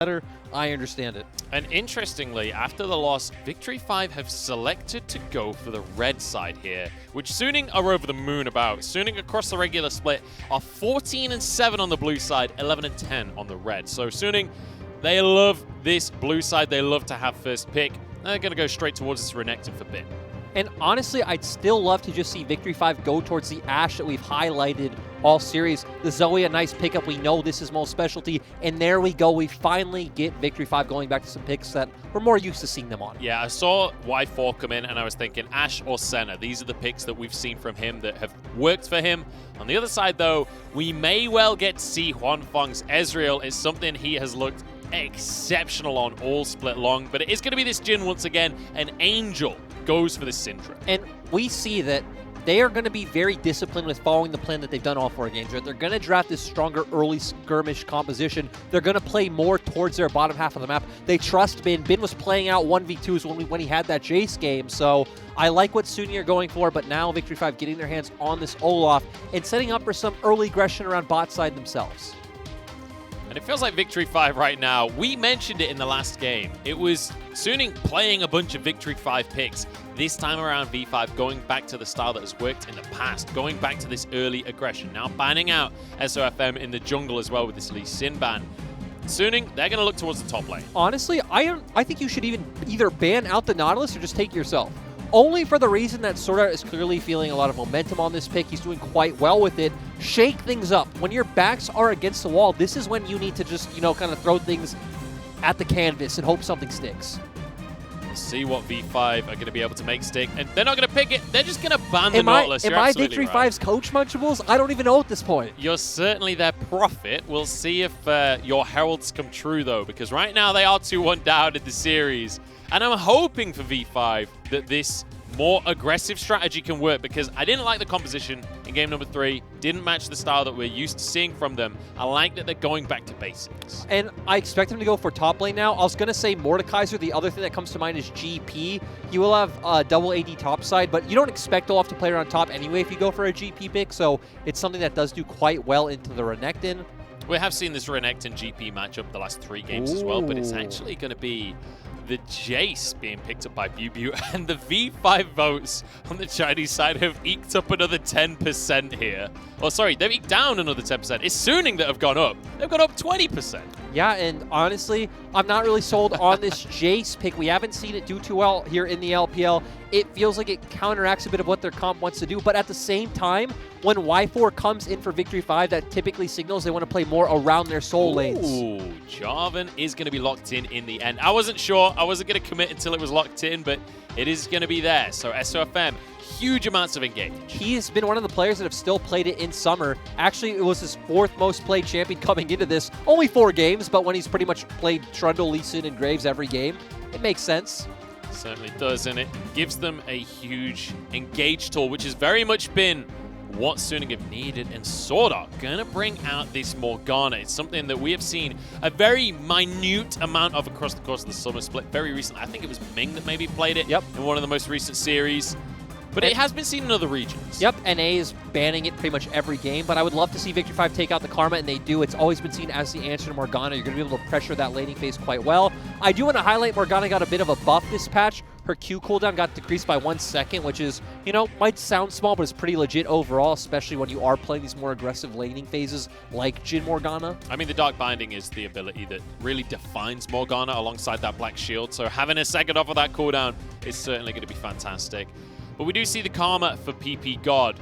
better, I understand it. And interestingly, after the loss, Victory 5 have selected to go for the red side here, which SUNING are over the moon about. SUNING across the regular split are 14-7 on the blue side, 11-10 on the red. So SUNING, they love this blue side. They love to have first pick. They're going to go straight towards this Renekton for Bin. And honestly, I'd still love to just see Victory 5 go towards the Ashe that we've highlighted all series. The Zoe, a nice pickup. We know this is Mo's specialty. And there we go. We finally get Victory 5 going back to some picks that we're more used to seeing them on. Yeah, I saw Y4 come in and I was thinking Ashe or Senna. These are the picks that we've seen from him that have worked for him. On the other side, though, we may well get to see Huanfeng's Ezreal. It's something he has looked exceptional on all split long. But it is going to be this Jhin once again. And Angel goes for the Syndra. And we see that they are going to be very disciplined with following the plan that they've done all 4 games. Right? They're going to draft this stronger early skirmish composition. They're going to play more towards their bottom half of the map. They trust Bin. Bin was playing out 1v2s when he had that Jace game. So I like what SUNY are going for, but now Victory 5 getting their hands on this Olaf and setting up for some early aggression around bot side themselves. And it feels like Victory 5 right now. We mentioned it in the last game. It was SUNING playing a bunch of Victory 5 picks. This time around, V5 going back to the style that has worked in the past, going back to this early aggression. Now banning out SOFM in the jungle as well with this Lee Sin ban. SUNING, they're going to look towards the top lane. Honestly, I think you should either ban out the Nautilus or just take it yourself. Only for the reason that Sword is clearly feeling a lot of momentum on this pick. He's doing quite well with it. Shake things up. When your backs are against the wall, this is when you need to just, kind of throw things at the canvas and hope something sticks. We'll see what V5 are going to be able to make stick. And they're not going to pick it. They're just going to ban the Nautilus. Am I Victory 5's coach, Munchables? I don't even know at this point. You're certainly their prophet. We'll see if your heralds come true, though, because right now they are 2-1 down in the series. And I'm hoping for V5 that this more aggressive strategy can work, because I didn't like the composition in game number 3. Didn't match the style that we're used to seeing from them. I like that they're going back to basics. And I expect him to go for top lane now. I was going to say Mordekaiser. The other thing that comes to mind is GP. He will have double AD top side, but you don't expect Olaf to play around top anyway if you go for a GP pick, so it's something that does do quite well into the Renekton. We have seen this Renekton GP matchup the last 3 games as well, but it's actually going to be the Jace being picked up by BuBu, and the V5 votes on the Chinese side have eked up another 10% here. Oh, sorry, they've eked down another 10%. It's SUNING that have gone up. They've gone up 20%. Yeah, and honestly, I'm not really sold on this Jace pick. We haven't seen it do too well here in the LPL. It feels like it counteracts a bit of what their comp wants to do, but at the same time, when Y4 comes in for Victory 5, that typically signals they want to play more around their soul lanes. Ooh, Jarvan is going to be locked in the end. I wasn't sure. I wasn't going to commit until it was locked in, but it is going to be there. So SOFM, huge amounts of engage. He has been one of the players that have still played it in summer. Actually, it was his 4th most played champion coming into this. Only 4 games, but when he's pretty much played Trundle, Lee Sin, and Graves every game, it makes sense. Certainly does, and it gives them a huge engage tool, which has very much been what SUNING have needed, and Sword Art gonna bring out this Morgana. It's something that we have seen a very minute amount of across the course of the summer split very recently. I think it was Ming that maybe played it in one of the most recent series. But it has been seen in other regions. Yep, NA is banning it pretty much every game, but I would love to see Victory 5 take out the Karma, and they do. It's always been seen as the answer to Morgana. You're going to be able to pressure that laning phase quite well. I do want to highlight Morgana got a bit of a buff this patch. Her Q cooldown got decreased by 1 second, which is, might sound small, but it's pretty legit overall, especially when you are playing these more aggressive laning phases like Jhin Morgana. I mean, the Dark Binding is the ability that really defines Morgana alongside that Black Shield, so having a second off of that cooldown is certainly going to be fantastic. But we do see the Karma for PP God.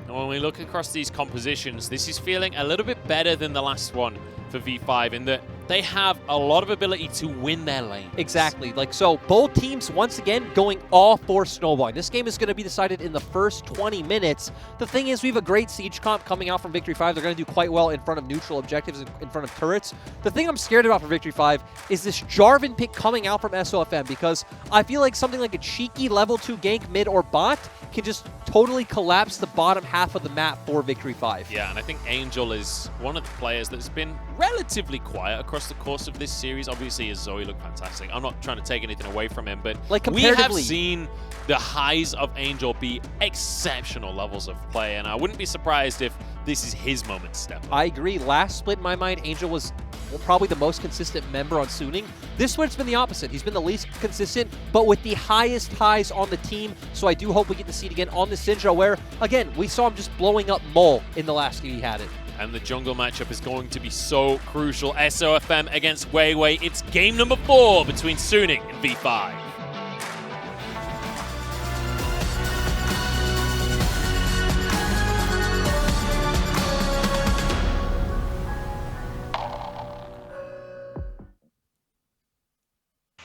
And when we look across these compositions, this is feeling a little bit better than the last one for V5 in that they have a lot of ability to win their lane. Exactly. So both teams, once again, going all for snowballing. This game is going to be decided in the first 20 minutes. The thing is, we have a great siege comp coming out from Victory 5. They're going to do quite well in front of neutral objectives, in front of turrets. The thing I'm scared about for Victory 5 is this Jarvan pick coming out from SOFM, because I feel like something like a cheeky level 2 gank mid or bot can just totally collapse the bottom half of the map for Victory 5. Yeah, and I think Angel is one of the players that's been relatively quiet across the course of this series. Obviously, his Zoe looked fantastic. I'm not trying to take anything away from him, but we have seen the highs of Angel be exceptional levels of play, and I wouldn't be surprised if this is his moment to step up. I agree. Last split, in my mind, Angel was probably the most consistent member on SUNING. This one's been the opposite. He's been the least consistent, but with the highest highs on the team. So I do hope we get to see it again on the Syndra, where, again, we saw him just blowing up Mole in the last game he had it. And the jungle matchup is going to be so crucial. SOFM against Weiwei. It's game number 4 between SUNING and V5.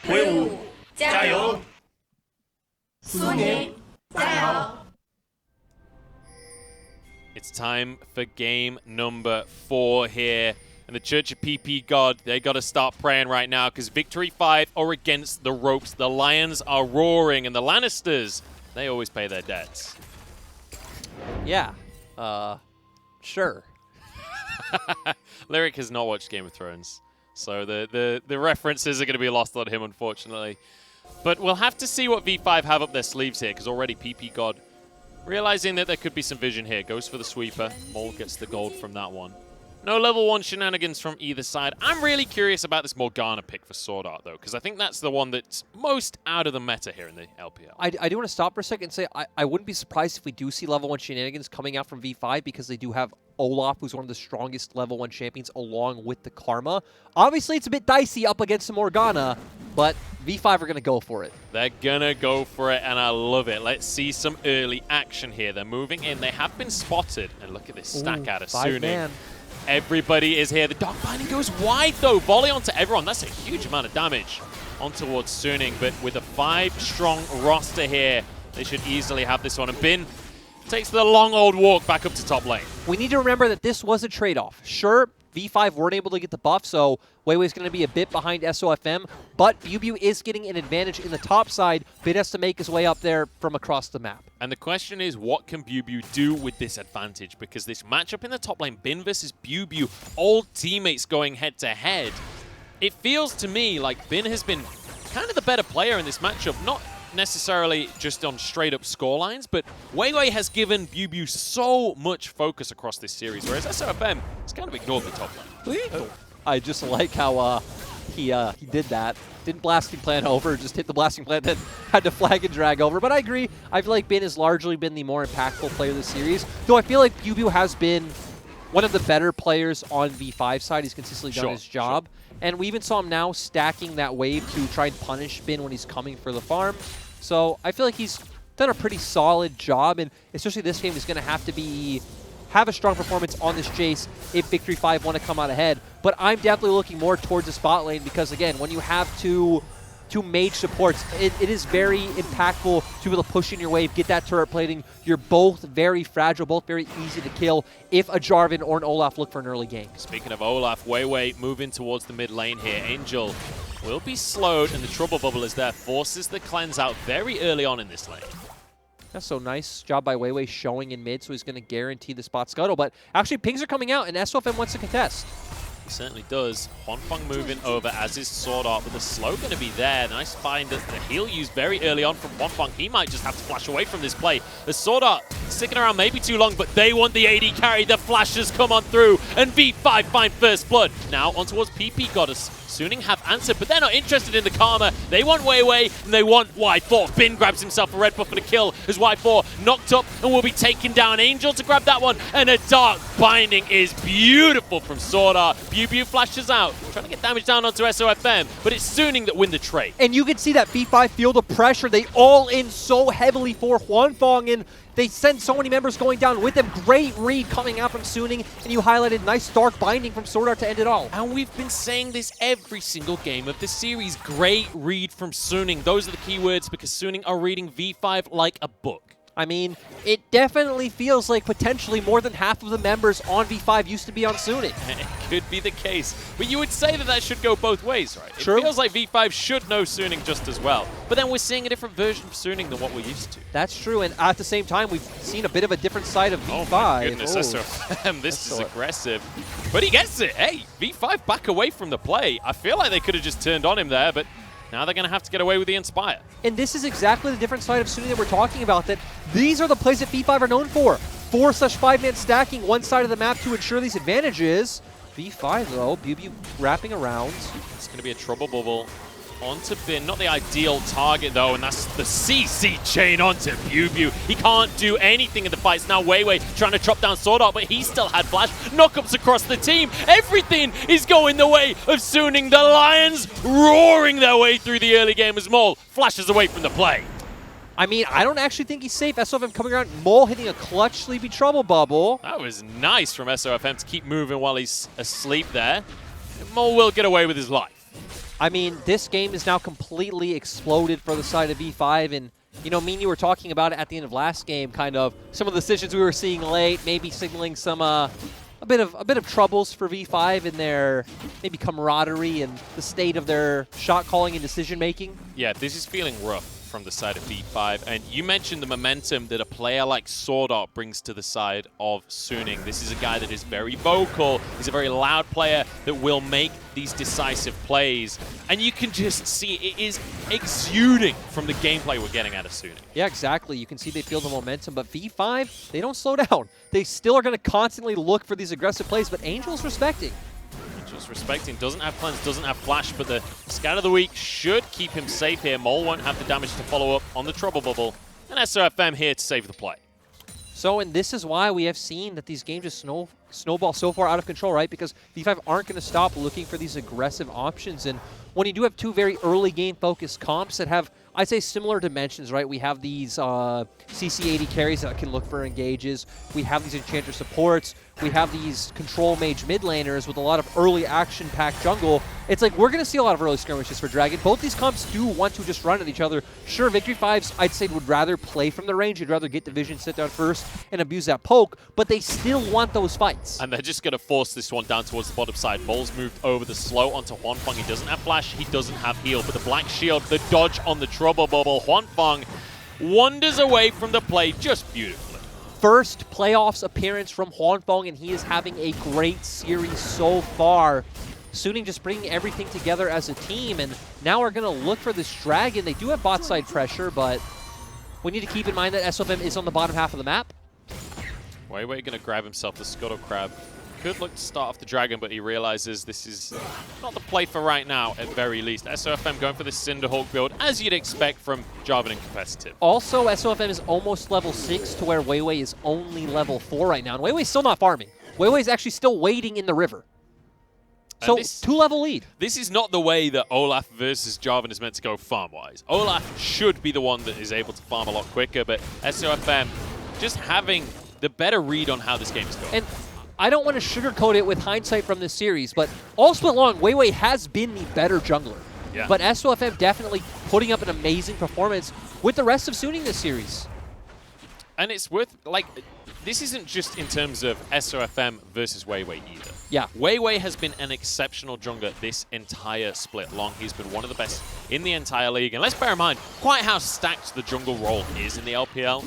Weiwu, 加油! SUNING, 加油! It's time for game number 4 here. And the Church of PP God, they got to start praying right now because Victory 5 are against the ropes. The Lions are roaring, and the Lannisters, they always pay their debts. Yeah, sure. Lyric has not watched Game of Thrones, so the references are going to be lost on him, unfortunately. But we'll have to see what V5 have up their sleeves here, because already PP God, realizing that there could be some vision here, goes for the sweeper. Mole gets the gold from that one. No level 1 shenanigans from either side. I'm really curious about this Morgana pick for Sword Art, though, because I think that's the one that's most out of the meta here in the LPL. I do want to stop for a second and say I wouldn't be surprised if we do see level 1 shenanigans coming out from V5, because they do have Olaf, who's one of the strongest level 1 champions, along with the Karma. Obviously, it's a bit dicey up against the Morgana, but V5 are going to go for it. They're going to go for it, and I love it. Let's see some early action here. They're moving in. They have been spotted. And look at this stack out of SUNING. Everybody is here. The Dark Binding goes wide, though. Volley onto everyone. That's a huge amount of damage on towards SUNING. But with a 5-strong roster here, they should easily have this one. And Bin takes the long old walk back up to top lane. We need to remember that this was a trade-off. Sure, V5 weren't able to get the buff, so Weiwei's going to be a bit behind SOFM, but BuBu is getting an advantage in the top side. Bin has to make his way up there from across the map. And the question is, what can BuBu do with this advantage? Because this matchup in the top lane, Bin versus BuBu, old teammates going head-to-head, it feels to me like Bin has been kind of the better player in this matchup, not necessarily just on straight-up scorelines, but Weiwei has given BuBu so much focus across this series, whereas SOFM has kind of ignored the top lane. I just like how he did that. Didn't blasting plant over, just hit the blasting plant, then had to flag and drag over. But I agree, I feel like Bin has largely been the more impactful player of the series, though I feel like BuBu has been one of the better players on V5 side. He's consistently done his job. And we even saw him now stacking that wave to try and punish Bin when he's coming for the farm. So I feel like he's done a pretty solid job, and especially this game, he's going to have to have a strong performance on this Jace if Victory 5 want to come out ahead. But I'm definitely looking more towards the spot lane because, again, when you have two mage supports, it is very impactful to be able to push in your wave, get that turret plating. You're both very fragile, both very easy to kill if a Jarvan or an Olaf look for an early gank. Speaking of Olaf, Weiwei moving towards the mid lane here. Angel will be slowed, and the Trouble Bubble is there, forces the cleanse out very early on in this lane. That's so nice job by Weiwei showing in mid, so he's going to guarantee the spot scuttle. But actually, pings are coming out, and SOFM wants to contest. He certainly does. Huanfeng moving over, as is Sword Art, but the slow going to be there. Nice find that the heal used very early on from Huanfeng. He might just have to flash away from this play. The Sword Art sticking around maybe too long, but they want the AD carry. The flashes come on through, and V5 find first blood. Now on towards PP Goddess. SUNING have answered, but they're not interested in the Karma. They want Weiwei, and they want Y4. Bin grabs himself a red buff and a kill as Y4 knocked up and will be taken down. Angel to grab that one, and a Dark Binding is beautiful from Sword Art. BuBu flashes out, trying to get damage down onto SOFM, but it's SUNING that win the trade. And you can see that V5 feel the pressure. They all in so heavily for Huanfeng, and they send so many members going down with them. Great read coming out from SUNING, and you highlighted nice Dark Binding from Sword Art to end it all. And we've been saying this every single game of this series. Great read from SUNING. Those are the key words, because SUNING are reading V5 like a book. I mean, it definitely feels like potentially more than half of the members on V5 used to be on SUNING. It could be the case. But you would say that that should go both ways, right? True. It feels like V5 should know SUNING just as well. But then we're seeing a different version of SUNING than what we're used to. That's true, and at the same time, we've seen a bit of a different side of V5. Oh my goodness, SOFM, this is aggressive. But he gets it. Hey, V5 back away from the play. I feel like they could have just turned on him there, but now they're going to have to get away with the Inspire. And this is exactly the different side of SUNING that we're talking about, that these are the plays that V5 are known for. 4/5-man stacking one side of the map to ensure these advantages. V5 though, BuBu wrapping around. It's going to be a trouble bubble onto Bin. Not the ideal target though, and that's the CC chain onto BuBu. He can't do anything in the fight. It's now Weiwei trying to chop down Sword Art, but he still had flash. Knockups across the team. Everything is going the way of Suning. The Lions roaring their way through the early game as Mole flashes away from the play. I mean, I don't actually think he's safe. SOFM coming around, Mole hitting a clutch sleepy trouble bubble. That was nice from SOFM to keep moving while he's asleep there. And Mole will get away with his life. I mean, this game is now completely exploded for the side of V5, and you know, me and you were talking about it at the end of last game, kind of some of the decisions we were seeing late, maybe signaling some a bit of troubles for V5 in their maybe camaraderie and the state of their shot calling and decision making. Yeah, this is feeling rough from the side of V5, and you mentioned the momentum that a player like Sword Art brings to the side of Suning. This is a guy that is very vocal. He's a very loud player that will make these decisive plays, and you can just see it is exuding from the gameplay we're getting out of Suning. Yeah, exactly. You can see they feel the momentum, but V5, they don't slow down. They still are going to constantly look for these aggressive plays, but Angel's respecting. Just respecting, doesn't have plans, doesn't have flash, but the scout of the week should keep him safe here. Mole won't have the damage to follow up on the trouble bubble, and SOFM here to save the play. So, and this is why we have seen that these games just snowball so far out of control, right? Because V5 aren't going to stop looking for these aggressive options, and when you do have two very early game focused comps that have, I'd say, similar dimensions, right? We have these CC80 carries that can look for engages. We have these Enchanter supports. We have these control mage mid laners with a lot of early action-packed jungle. It's like we're going to see a lot of early skirmishes for Dragon. Both these comps do want to just run at each other. Sure, Victory 5s, I'd say, would rather play from the range. You'd rather get Division, sit down first, and abuse that poke, but they still want those fights. And they're just going to force this one down towards the bottom side. Mole's moved over the slow onto Huanfeng. He doesn't have flash, he doesn't have heal, but the black shield, the dodge on the trouble bubble. Huanfeng wanders away from the play just beautifully. First playoffs appearance from Huanfeng, and he is having a great series so far. Suning just bringing everything together as a team, and now we're going to look for this dragon. They do have bot side pressure, but we need to keep in mind that SOFM is on the bottom half of the map. Weiwei going to grab himself the Scuttle Crab. Could look to start off the dragon, but he realizes this is not the play for right now, at very least. SOFM going for the Cinderhawk build, as you'd expect from Jarvan and Competitive. Also, SOFM is almost level 6 to where Weiwei is only level 4 right now, and Weiwei's still not farming. Weiwei is actually still waiting in the river. So, 2-level lead. This is not the way that Olaf versus Jarvan is meant to go farm-wise. Olaf should be the one that is able to farm a lot quicker, but SOFM just having the better read on how this game is going. And I don't want to sugarcoat it with hindsight from this series, but all split long, Weiwei has been the better jungler. Yeah. But SOFM definitely putting up an amazing performance with the rest of Suning this series. And it's worth, like, this isn't just in terms of SOFM versus Weiwei either. Yeah. Weiwei has been an exceptional jungler this entire split long. He's been one of the best in the entire league. And let's bear in mind quite how stacked the jungle role is in the LPL.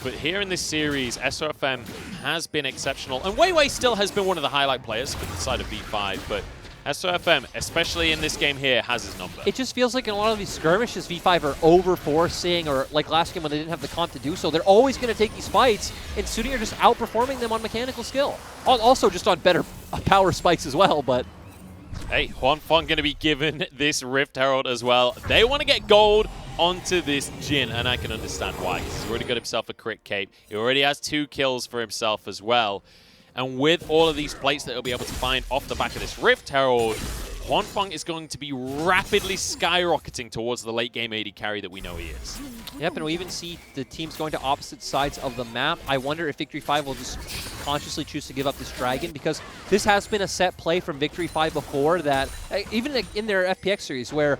But here in this series, SOFM has been exceptional. And Weiwei still has been one of the highlight players for the side of V5, but SOFM, especially in this game here, has his number. It just feels like in a lot of these skirmishes, V5 are over-forcing, or like last game when they didn't have the comp to do so. They're always going to take these fights, and Suning are just outperforming them on mechanical skill. Also just on better power spikes as well, but... Hey, Huanfeng going to be given this Rift Herald as well. They want to get gold onto this Jhin, and I can understand why. He's already got himself a crit cape. He already has 2 kills for himself as well. And with all of these plates that he'll be able to find off the back of this Rift Herald, Huanfeng is going to be rapidly skyrocketing towards the late game AD carry that we know he is. Yep, and we even see the teams going to opposite sides of the map. I wonder if Victory 5 will just consciously choose to give up this dragon, because this has been a set play from Victory 5 before that, even in their FPX series, where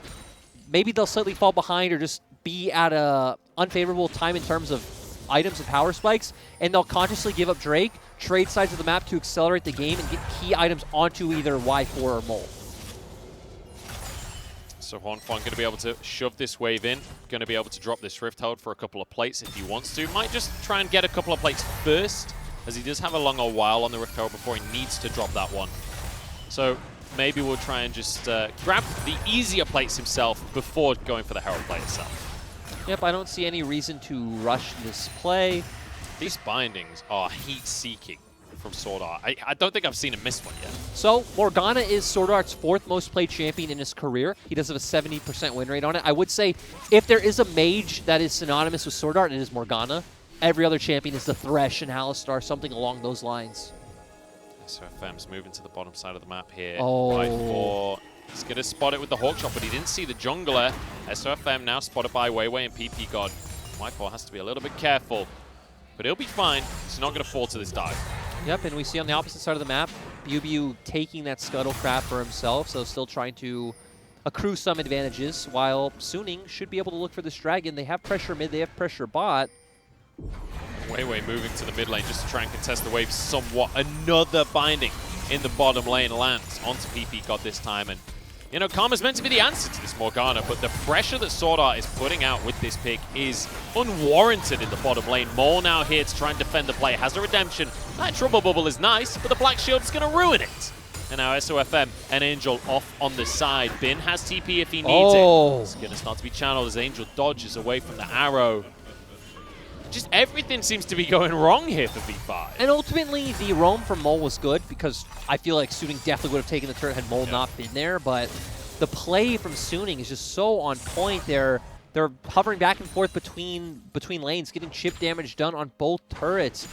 maybe they'll slightly fall behind or just be at a unfavorable time in terms of items and power spikes, and they'll consciously give up Drake, trade sides of the map to accelerate the game and get key items onto either Y4 or Mole. So Huanfeng going to be able to shove this wave in, going to be able to drop this Rift Herald for a couple of plates if he wants to. Might just try and get a couple of plates first, as he does have a longer while on the Rift Herald before he needs to drop that one. So maybe we'll try and just grab the easier plates himself before going for the Herald play itself. Yep, I don't see any reason to rush this play. These bindings are heat-seeking from Sword Art. I don't think I've seen him miss one yet. So, Morgana is Sword Art's 4th most played champion in his career. He does have a 70% win rate on it. I would say if there is a mage that is synonymous with Sword Art, it is Morgana. Every other champion is the Thresh and Alistar, something along those lines. SOFM's moving to the bottom side of the map here. Oh. Y4. He's going to spot it with the Hawk Shot, but he didn't see the jungler. SOFM now spotted by Weiwei and PP God. Y4 has to be a little bit careful, but he'll be fine. He's not going to fall to this dive. Yep, and we see on the opposite side of the map, BuBu taking that Scuttle Crab for himself, so still trying to accrue some advantages, while Suning should be able to look for this dragon. They have pressure mid, they have pressure bot. Weiwei moving to the mid lane just to try and contest the wave somewhat. Another binding in the bottom lane lands onto PP God this time. And, you know, Karma's meant to be the answer to this Morgana, but the pressure that Sword Art is putting out with this pick is unwarranted in the bottom lane. Mole now here to try and defend the play. Has a redemption. That Trouble Bubble is nice, but the Black Shield is going to ruin it. And now SOFM and Angel off on the side. Bin has TP if he needs it. It's going to start to be channeled as Angel dodges away from the arrow. Just everything seems to be going wrong here for V5. And ultimately, the roam from Mole was good because I feel like Suning definitely would have taken the turret had Mole not been there. But the play from Suning is just so on point. They're hovering back and forth between lanes, getting chip damage done on both turrets,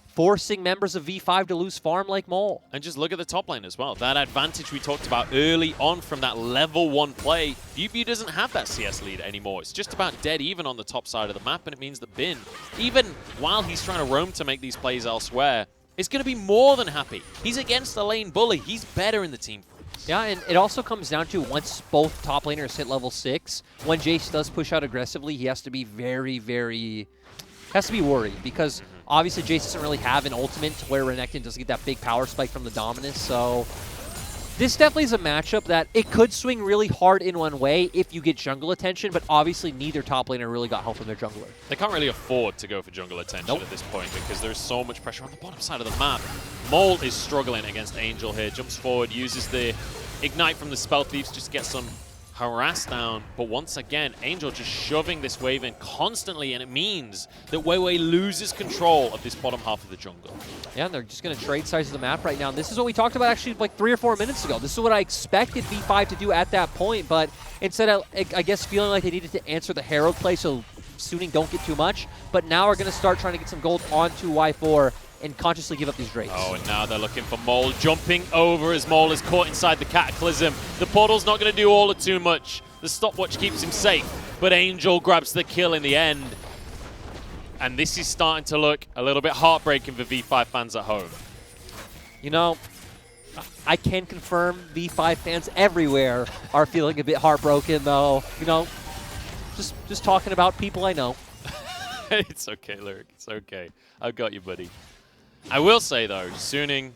forcing members of V5 to lose farm like Mole. And just look at the top lane as well. That advantage we talked about early on from that level 1 play. BuBu doesn't have that CS lead anymore. It's just about dead even on the top side of the map, and it means that Bin, even while he's trying to roam to make these plays elsewhere, is going to be more than happy. He's against the lane bully. He's better in the team. Yeah, and it also comes down to once both top laners hit level 6, when Jace does push out aggressively, he has to be worried because obviously Jace doesn't really have an ultimate to where Renekton doesn't get that big power spike from the Dominus, so this definitely is a matchup that it could swing really hard in one way if you get jungle attention, but obviously neither top laner really got help from their jungler. They can't really afford to go for jungle attention at this point because there's so much pressure on the bottom side of the map. Mole is struggling against Angel here, jumps forward, uses the Ignite from the Spell Thieves just to get some harass down, but once again, Angel just shoving this wave in constantly, and it means that Weiwei loses control of this bottom half of the jungle. Yeah, and they're just going to trade sides of the map right now. This is what we talked about actually like 3 or 4 minutes ago. This is what I expected V5 to do at that point, but instead of, I guess, feeling like they needed to answer the Herald play so Suning don't get too much, but now are going to start trying to get some gold onto Y4 and consciously give up these Drakes. Oh, and now they're looking for Mole jumping over as Mole is caught inside the Cataclysm. The portal's not going to do all or too much. The stopwatch keeps him safe, but Angel grabs the kill in the end. And this is starting to look a little bit heartbreaking for V5 fans at home. You know, I can confirm V5 fans everywhere are feeling a bit heartbroken, though. You know, just talking about people I know. It's okay, Lyric. It's okay. I've got you, buddy. I will say, though, Suning,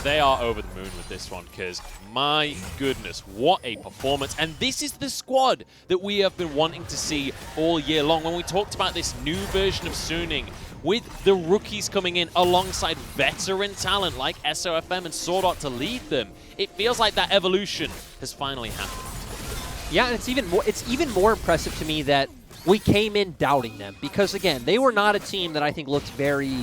they are over the moon with this one because, my goodness, what a performance. And this is the squad that we have been wanting to see all year long. When we talked about this new version of Suning, with the rookies coming in alongside veteran talent like SOFM and Sword Art to lead them, it feels like that evolution has finally happened. Yeah, and it's even more impressive to me that we came in doubting them because, again, they were not a team that I think looked very,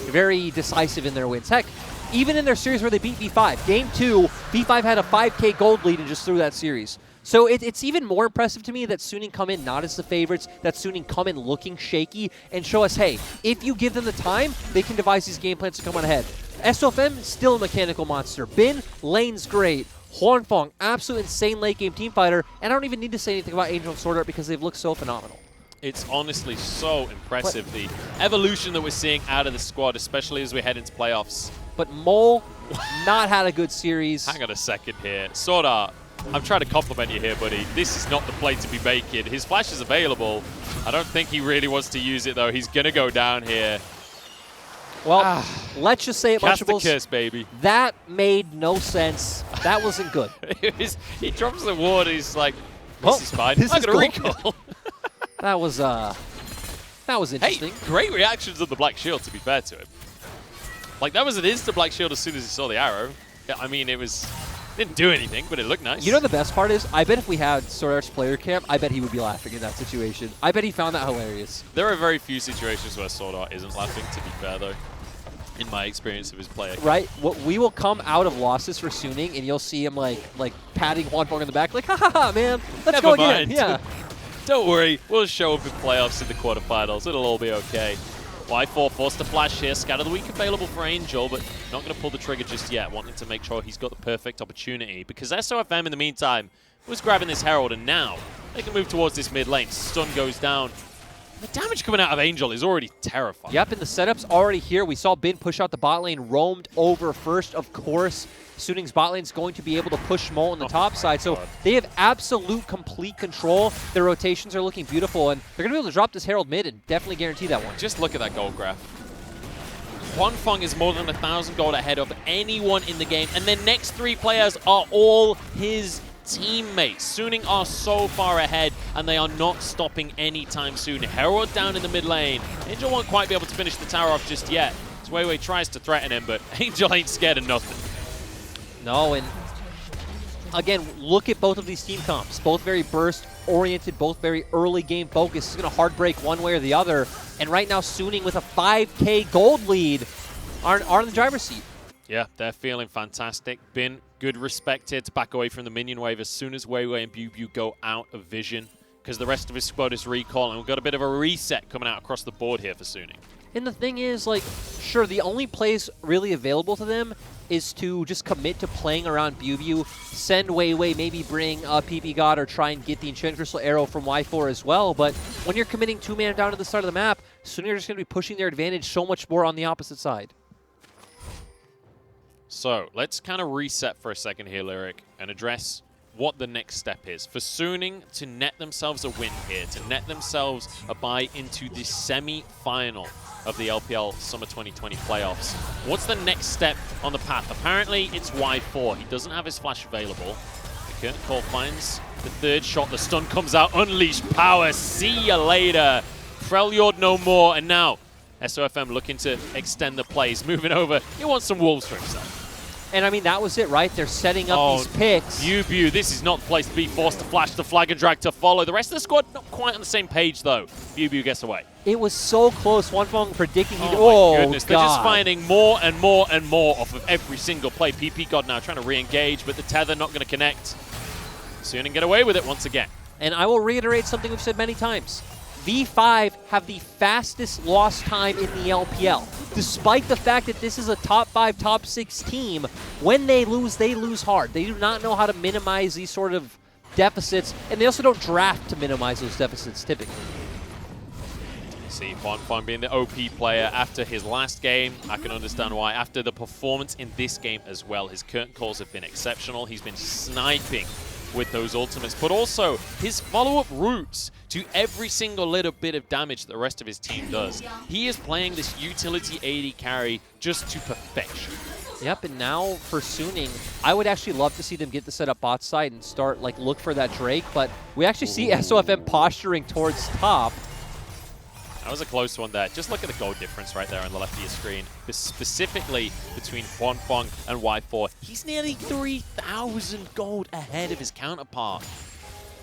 very decisive in their wins. Heck, even in their series where they beat V5, Game 2, V5 had a 5K gold lead and just threw that series. So it's even more impressive to me that Suning come in not as the favorites, that Suning come in looking shaky and show us, hey, if you give them the time, they can devise these game plans to come on ahead. SOFM, still a mechanical monster. Bin, lane's great. Huanfeng, absolute insane late game team fighter, and I don't even need to say anything about Angel and Sword Art because they've looked so phenomenal. It's honestly so impressive, the evolution that we're seeing out of the squad, especially as we head into playoffs. But Mole, not had a good series. Hang on a second here. Sword Art, I'm trying to compliment you here, buddy. This is not the play to be making. His flash is available. I don't think he really wants to use it, though. He's going to go down here. Well, let's just say it, Cast Munchables. the kiss, baby. That made no sense. That wasn't good. He drops the ward. He's like, this is fine. This I'm is going to cool. recall. That was interesting. Hey, great reactions of the Black Shield, to be fair to him. Like, that was an instant Black Shield as soon as he saw the arrow. Yeah, I mean, didn't do anything, but it looked nice. You know the best part is, I bet if we had Sword Art's player camp, I bet he would be laughing in that situation. I bet he found that hilarious. There are very few situations where Sword Art isn't laughing, to be fair, though. in my experience of his player. Right? We will come out of losses for Suning, and you'll see him like patting Huanfeng in the back, like, ha ha ha, man, let's Never go mind. again. Yeah. Don't worry, we'll show up in playoffs in the quarterfinals. It'll all be okay. Y4 forced to flash here. Scatter the Weak available for Angel, but not going to pull the trigger just yet, wanting to make sure he's got the perfect opportunity. Because SOFM, in the meantime, was grabbing this Herald, and now they can move towards this mid lane. Stun goes down. The damage coming out of Angel is already terrifying. Yep, and the setup's already here. We saw Bin push out the bot lane, roamed over first. Of course, Suning's bot lane's going to be able to push Mole on the top side. So they have absolute, complete control. Their rotations are looking beautiful, and they're going to be able to drop this Herald mid and definitely guarantee that one. Just look at that gold graph. Huanfeng is more than 1,000 gold ahead of anyone in the game, and their next 3 players are all his teammates. Suning are so far ahead, and they are not stopping anytime soon. Herald down in the mid lane. Angel won't quite be able to finish the tower off just yet. Weiwei tries to threaten him, but Angel ain't scared of nothing. No, and again, look at both of these team comps. Both very burst-oriented, both very early game focused. It's going to hard break one way or the other. And right now, Suning with a 5K gold lead are in the driver's seat. Yeah, they're feeling fantastic. Bin, good respect here to back away from the minion wave as soon as Weiwei and Bubu go out of vision, because the rest of his squad is recalling. We've got a bit of a reset coming out across the board here for Suning. And the thing is, like, sure, the only plays really available to them is to just commit to playing around Bubu, send Weiwei, maybe bring PP God or try and get the Enchanted Crystal Arrow from Y4 as well. But when you're committing 2-man down to the start of the map, Suning are just going to be pushing their advantage so much more on the opposite side. So let's kind of reset for a second here, Lyric, and address what the next step is. For Suning to net themselves a win here, to net themselves a bye into the semi-final of the LPL Summer 2020 playoffs. What's the next step on the path? Apparently, it's Y4. He doesn't have his flash available. The curtain call finds the 3rd shot. The stun comes out. Unleash power. See you later. Freljord no more. And now, SOFM looking to extend the plays. Moving over. He wants some wolves for himself. And I mean, that was it, right? They're setting up these picks. Bubu, this is not the place to be. Forced to flash the flag and drag to follow. The rest of the squad not quite on the same page, though. Bubu gets away. It was so close. Huanfeng predicting he'd... Oh, my goodness. God. They're just finding more and more and more off of every single play. PP God now trying to re-engage, but the tether not going to connect. Suning get away with it once again. And I will reiterate something we've said many times. V5 have the fastest loss time in the LPL. Despite the fact that this is a top 5, top 6 team, when they lose hard. They do not know how to minimize these sort of deficits, and they also don't draft to minimize those deficits typically. See Huanfeng being the OP player after his last game. I can understand why. After the performance in this game as well, his curtain calls have been exceptional. He's been sniping with those ultimates, but also his follow-up routes to every single little bit of damage that the rest of his team does. He is playing this utility AD carry just to perfection. Yep, and now for Suning, I would actually love to see them get the setup bot side and start, like, look for that Drake, but we actually see SOFM posturing towards top. That was a close one there. Just look at the gold difference right there on the left of your screen. Specifically between Huanfeng and Y4. He's nearly 3,000 gold ahead of his counterpart.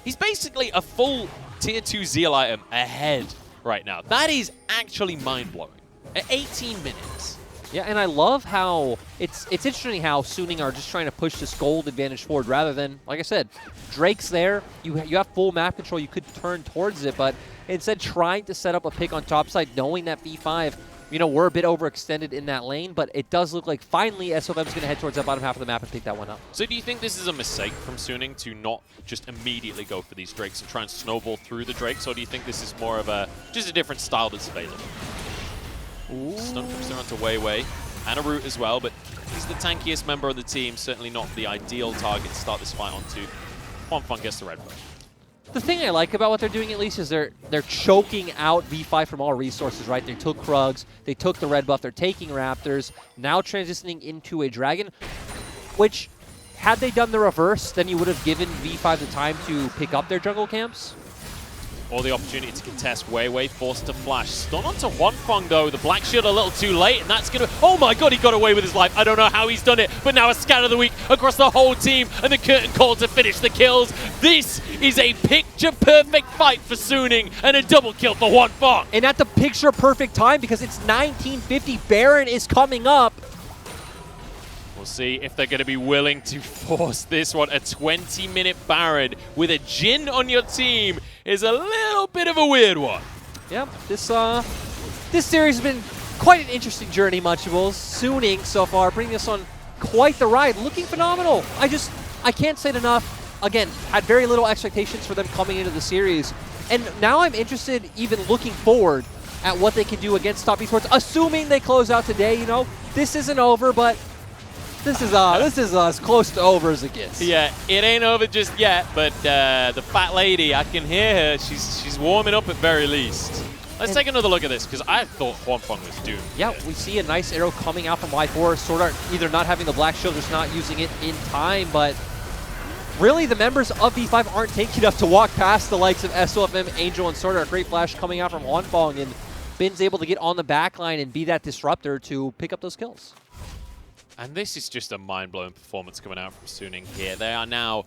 He's basically a full tier 2 Zeal item ahead right now. That is actually mind-blowing. At 18 minutes. Yeah, and I love how it's interesting how Suning are just trying to push this gold advantage forward rather than, like I said, Drake's there. You have full map control. You could turn towards it, but instead trying to set up a pick on top side, knowing that V5, you know, we're a bit overextended in that lane, but it does look like finally SOFM's going to head towards that bottom half of the map and pick that one up. So do you think this is a mistake from Suning to not just immediately go for these Drakes and try and snowball through the Drakes, or do you think this is more of just a different style that's available? Ooh. Stun comes down to Weiwei and a root as well, but he's the tankiest member of the team, certainly not the ideal target to start this fight onto. Huanfeng gets the red buff. The thing I like about what they're doing at least is they're choking out V5 from all resources, right? They took Krugs, they took the red buff, they're taking Raptors, now transitioning into a Dragon, which, had they done the reverse, then you would have given V5 the time to pick up their jungle camps. or the opportunity to contest. Wei forced to flash. Stun onto Huanfeng though. The Black Shield a little too late, and that's going to... Oh my god, he got away with his life. I don't know how he's done it, but now a scan of the week across the whole team, and the curtain call to finish the kills. This is a picture-perfect fight for Suning, and a double kill for Huanfeng. And at the picture-perfect time, because it's 1950, Baron is coming up. We'll see if they're going to be willing to force this one. A 20-minute Baron with a Jhin on your team is a little bit of a weird one. Yep, this series has been quite an interesting journey, Munchables. Suning so far, bringing us on quite the ride, looking phenomenal. I can't say it enough. Again, had very little expectations for them coming into the series. And now I'm interested, even looking forward, at what they can do against Top Esports, assuming they close out today. You know, this isn't over, but this is as close to over as it gets. Yeah, it ain't over just yet, but the fat lady, I can hear her. She's warming up at very least. Let's take another look at this, because I thought Huanfeng was doomed. Yeah, we see a nice arrow coming out from Y4. Sword Art either not having the Black Shield, just not using it in time, but really the members of V5 aren't taking enough to walk past the likes of SOFM, Angel, and Sword Art. Great flash coming out from Huanfeng, and Bin's able to get on the back line and be that disruptor to pick up those kills. And this is just a mind-blowing performance coming out from Suning here. They are now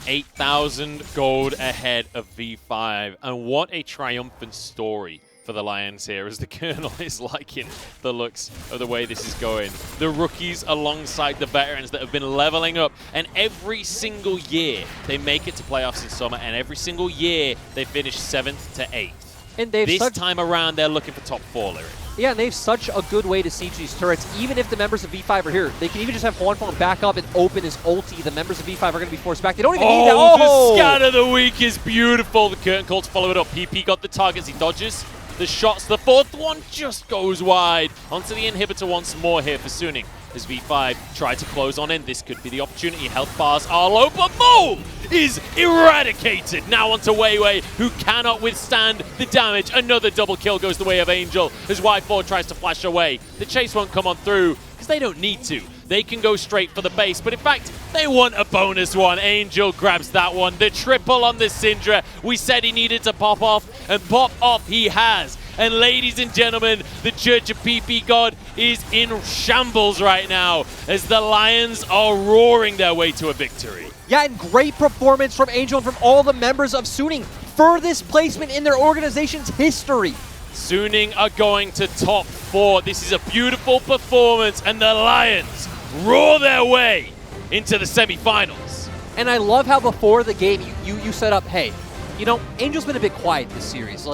8,000 gold ahead of V5. And what a triumphant story for the Lions here, as the Colonel is liking the looks of the way this is going. The rookies alongside the veterans that have been leveling up. And every single year they make it to playoffs in summer. And every single year they finish 7th to 8th. And this time around, they're looking for top 4, Lyric. Yeah, and they have such a good way to siege these turrets. Even if the members of V5 are here, they can even just have Huanfeng back up and open his ulti. The members of V5 are going to be forced back. They don't even need that. Oh, the scan of the week is beautiful. The curtain call to follow it up. PP got the targets. He dodges the shots. The fourth one just goes wide. Onto the inhibitor once more here for Suning. As V5 try to close on in, this could be the opportunity. Health bars are low, but Mo is eradicated. Now onto Wei, who cannot withstand the damage. Another double kill goes the way of Angel as Y4 tries to flash away. The chase won't come on through because they don't need to. They can go straight for the base, but in fact, they want a bonus one. Angel grabs that one. The triple on the Syndra. We said he needed to pop off, and pop off he has. And ladies and gentlemen, the Church of PP God is in shambles right now as the Lions are roaring their way to a victory. Yeah, and great performance from Angel and from all the members of Suning. Furthest placement in their organization's history. Suning are going to top 4. This is a beautiful performance, and the Lions roar their way into the semifinals. And I love how before the game you set up, hey, you know, Angel's been a bit quiet this series.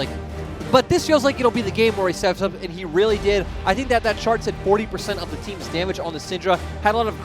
But this feels like it'll be the game where he steps up, and he really did. I think that chart said 40% of the team's damage on the Syndra. Had a lot of